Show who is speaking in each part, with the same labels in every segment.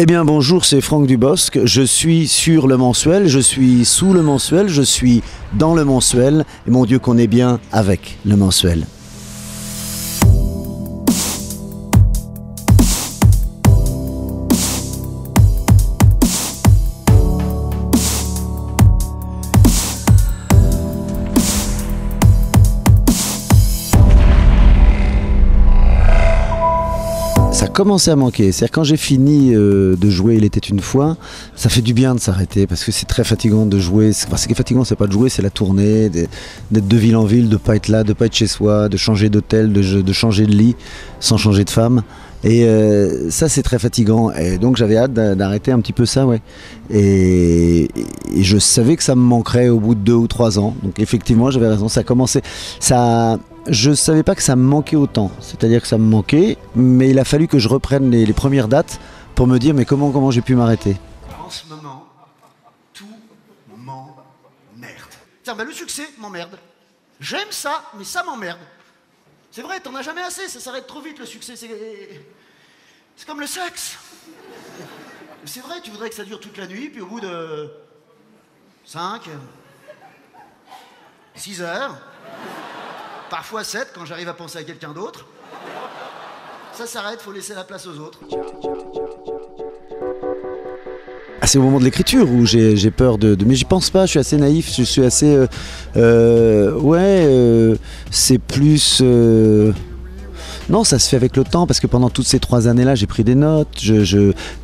Speaker 1: Eh bien bonjour, c'est Franck Dubosc, je suis sur le mensuel, je suis sous le mensuel, je suis dans le mensuel, et mon Dieu qu'on est bien avec le mensuel. Ça commençait à manquer, c'est-à-dire quand j'ai fini de jouer Il était une fois, ça fait du bien de s'arrêter parce que c'est très fatigant de jouer. Ce qui est fatigant, c'est pas de jouer, c'est la tournée, d'être de ville en ville, de pas être là, de pas être chez soi, de changer d'hôtel, de changer de lit sans changer de femme. Et ça c'est très fatigant, et donc j'avais hâte d'arrêter un petit peu ça, ouais. Et je savais que ça me manquerait au bout de 2 ou 3 ans, donc effectivement j'avais raison, ça commençait, je savais pas que ça me manquait autant, c'est-à-dire que ça me manquait, mais il a fallu que je reprenne les premières dates pour me dire mais comment j'ai pu m'arrêter.
Speaker 2: En ce moment, tout m'emmerde. Tiens, le succès m'emmerde. J'aime ça, mais ça m'emmerde. C'est vrai, t'en as jamais assez, ça s'arrête trop vite le succès, c'est comme le sexe. C'est vrai, tu voudrais que ça dure toute la nuit, puis au bout de 5, 6 heures, parfois 7 quand j'arrive à penser à quelqu'un d'autre, ça s'arrête, faut laisser la place aux autres.
Speaker 1: Ah, c'est au moment de l'écriture où j'ai peur mais j'y pense pas, je suis assez naïf, je suis assez c'est plus non, ça se fait avec le temps parce que pendant toutes ces 3 années-là, j'ai pris des notes,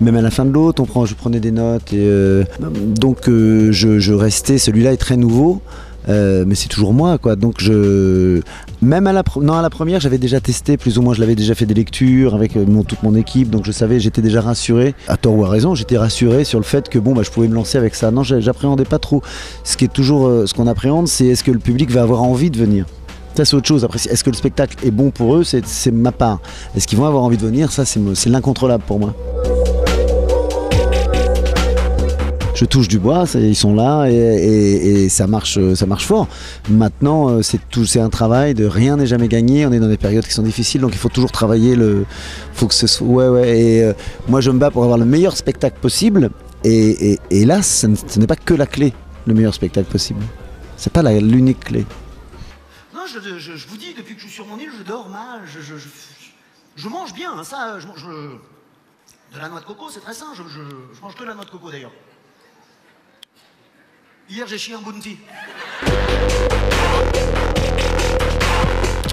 Speaker 1: même à la fin de l'autre, je prenais des notes et donc je restais, celui-là est très nouveau. Mais c'est toujours moi, quoi. Donc même à la première, j'avais déjà testé, plus ou moins, je l'avais déjà fait des lectures avec toute mon équipe, donc je savais, j'étais déjà rassuré, à tort ou à raison, j'étais rassuré sur le fait que je pouvais me lancer avec ça. Non, j'appréhendais pas trop. Ce qui est toujours, ce qu'on appréhende, c'est est-ce que le public va avoir envie de venir. Ça c'est autre chose. Après, est-ce que le spectacle est bon pour eux, c'est ma part. Est-ce qu'ils vont avoir envie de venir? Ça c'est l'incontrôlable pour moi. Je touche du bois, ils sont là et ça marche fort. Maintenant, c'est un travail de rien n'est jamais gagné. On est dans des périodes qui sont difficiles, donc il faut toujours travailler. Faut que ce soit, Et moi, je me bats pour avoir le meilleur spectacle possible. Et là, ce n'est pas que la clé, le meilleur spectacle possible. C'est pas l'unique clé.
Speaker 2: Non, je vous dis, depuis que je suis sur mon île, je dors mal. Je mange bien, hein, ça. Je mange de la noix de coco, c'est très sain. Je mange que de la noix de coco d'ailleurs. Hier, j'ai chié un bounty.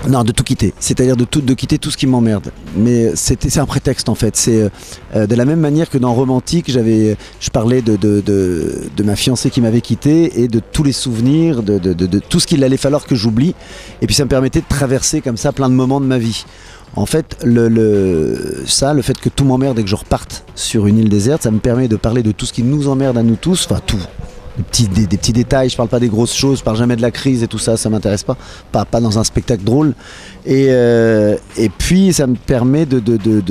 Speaker 1: Non, de tout quitter. C'est-à-dire de quitter tout ce qui m'emmerde. Mais c'est un prétexte en fait. C'est de la même manière que dans Romantique, je parlais de ma fiancée qui m'avait quitté et de tous les souvenirs, de tout ce qu'il allait falloir que j'oublie. Et puis ça me permettait de traverser comme ça plein de moments de ma vie. En fait, le fait que tout m'emmerde et que je reparte sur une île déserte, ça me permet de parler de tout ce qui nous emmerde à nous tous, enfin tout. Des petits détails, je parle pas des grosses choses, je parle jamais de la crise et tout ça, ça m'intéresse pas dans un spectacle drôle. Et puis ça me permet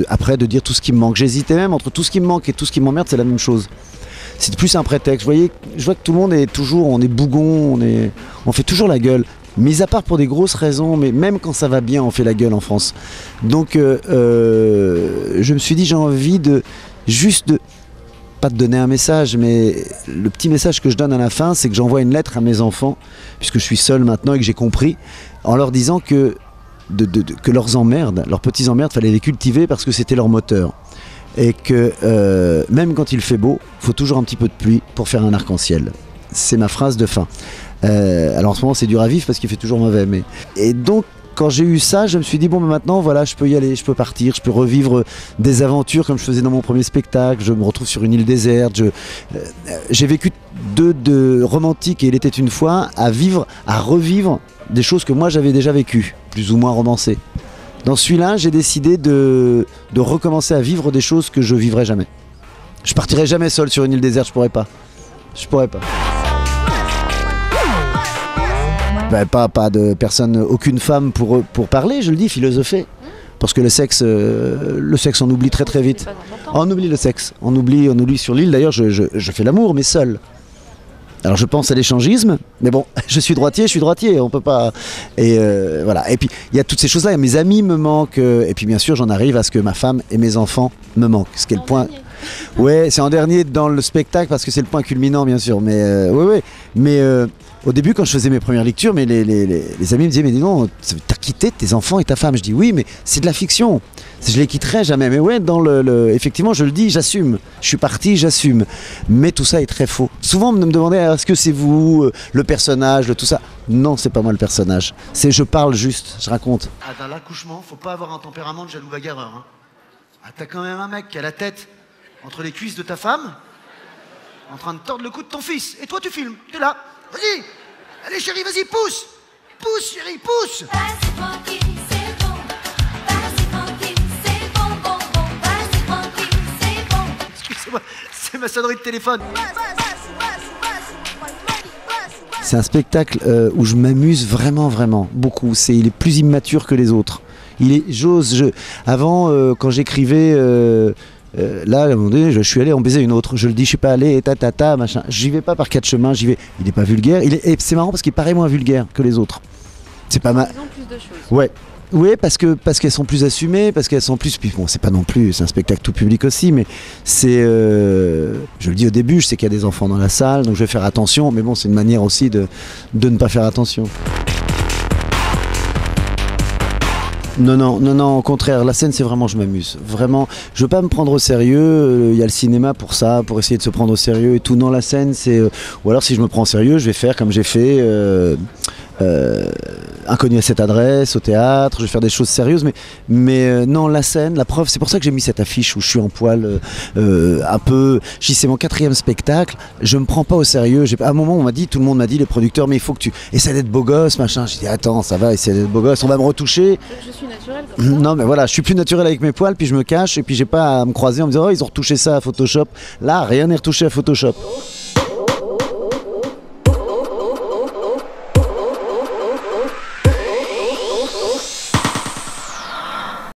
Speaker 1: après de dire tout ce qui me manque. J'hésitais même entre tout ce qui me manque et tout ce qui m'emmerde, c'est la même chose. C'est plus un prétexte. Je vois que tout le monde est toujours, on est bougon, on fait toujours la gueule. Mis à part pour des grosses raisons, mais même quand ça va bien, on fait la gueule en France. Donc je me suis dit, j'ai envie pas de donner un message, mais le petit message que je donne à la fin, c'est que j'envoie une lettre à mes enfants, puisque je suis seul maintenant et que j'ai compris, en leur disant que leurs emmerdes, leurs petits emmerdes, fallait les cultiver parce que c'était leur moteur. Et que même quand il fait beau, il faut toujours un petit peu de pluie pour faire un arc-en-ciel. C'est ma phrase de fin. Alors en ce moment c'est dur à vivre parce qu'il fait toujours mauvais. Et donc quand j'ai eu ça, je me suis dit maintenant voilà, je peux y aller, je peux partir, je peux revivre des aventures comme je faisais dans mon premier spectacle. Je me retrouve sur une île déserte. J'ai vécu de Romantique et Il était une fois à revivre des choses que moi j'avais déjà vécues, plus ou moins romancées. Dans celui-là, j'ai décidé de recommencer à vivre des choses que je vivrai jamais. Je partirai jamais seul sur une île déserte, je pourrais pas. Pas de personne, aucune femme pour parler, je le dis, philosopher. Parce que le sexe on oublie très très vite. On oublie le sexe, on oublie sur l'île. D'ailleurs, je fais l'amour, mais seul. Alors je pense à l'échangisme, mais bon, je suis droitier, on peut pas... Et voilà, et puis il y a toutes ces choses-là, mes amis me manquent, et puis bien sûr j'en arrive à ce que ma femme et mes enfants me manquent, ce qui est le point... Ouais, c'est en dernier dans le spectacle parce que c'est le point culminant, bien sûr. Mais ouais. Mais au début, quand je faisais mes premières lectures, mais les amis me disaient, mais dis non, t'as quitté tes enfants et ta femme. Je dis oui, mais c'est de la fiction. Je les quitterai jamais. Mais ouais, effectivement, je le dis, j'assume. Je suis parti, j'assume. Mais tout ça est très faux. Souvent, on me demandait, est-ce que c'est vous, le personnage, tout ça? Non, c'est pas moi le personnage. Je parle juste, je raconte.
Speaker 2: Ah, dans l'accouchement, faut pas avoir un tempérament de jaloux bagarreur. Hein. Ah, t'as quand même un mec qui a la tête entre les cuisses de ta femme, en train de tordre le cou de ton fils. Et toi, tu filmes. T'es là. Vas-y. Allez, chérie, vas-y, pousse. Pousse, chérie, pousse.
Speaker 3: Vas-y, tranquille, c'est bon. Vas-y, tranquille, c'est bon, bon, bon. Vas-y, tranquille, c'est bon.
Speaker 2: Excusez-moi, c'est ma sonnerie de téléphone.
Speaker 1: C'est un spectacle où je m'amuse vraiment, vraiment, beaucoup. Il est plus immature que les autres. Avant, quand j'écrivais, là, à un moment donné, je suis allé en baiser une autre. Je le dis, je suis pas allé, machin. J'y vais pas par quatre chemins, j'y vais. Il est pas vulgaire. Et c'est marrant parce qu'il paraît moins vulgaire que les autres. C'est pas mal.
Speaker 4: Ils ont plus de choses.
Speaker 1: Ouais. Oui, parce qu'elles sont plus assumées, parce qu'elles sont plus. Puis bon, c'est pas non plus, c'est un spectacle tout public aussi, mais c'est. Je le dis au début, je sais qu'il y a des enfants dans la salle, donc je vais faire attention, mais bon, c'est une manière aussi de ne pas faire attention. Non, au contraire, la scène c'est vraiment, je m'amuse. Vraiment, je veux pas me prendre au sérieux, il y a le cinéma pour ça, pour essayer de se prendre au sérieux et tout. Non, la scène c'est. Ou alors si je me prends au sérieux, je vais faire comme j'ai fait. Inconnu à cette adresse, au théâtre, je vais faire des choses sérieuses, mais non, la scène, la preuve, c'est pour ça que j'ai mis cette affiche où je suis en poil un peu. Je dis c'est mon 4e spectacle, je me prends pas au sérieux. À un moment, tout le monde m'a dit, les producteurs, mais il faut que tu essaies d'être beau gosse, machin. J'ai dit attends, ça va, essayer d'être beau gosse, on va me retoucher.
Speaker 4: Je suis naturelle comme ça.
Speaker 1: Non, mais voilà, je suis plus naturel avec mes poils, puis je me cache, et puis j'ai pas à me croiser en me disant oh, ils ont retouché ça à Photoshop. Là, rien n'est retouché à Photoshop.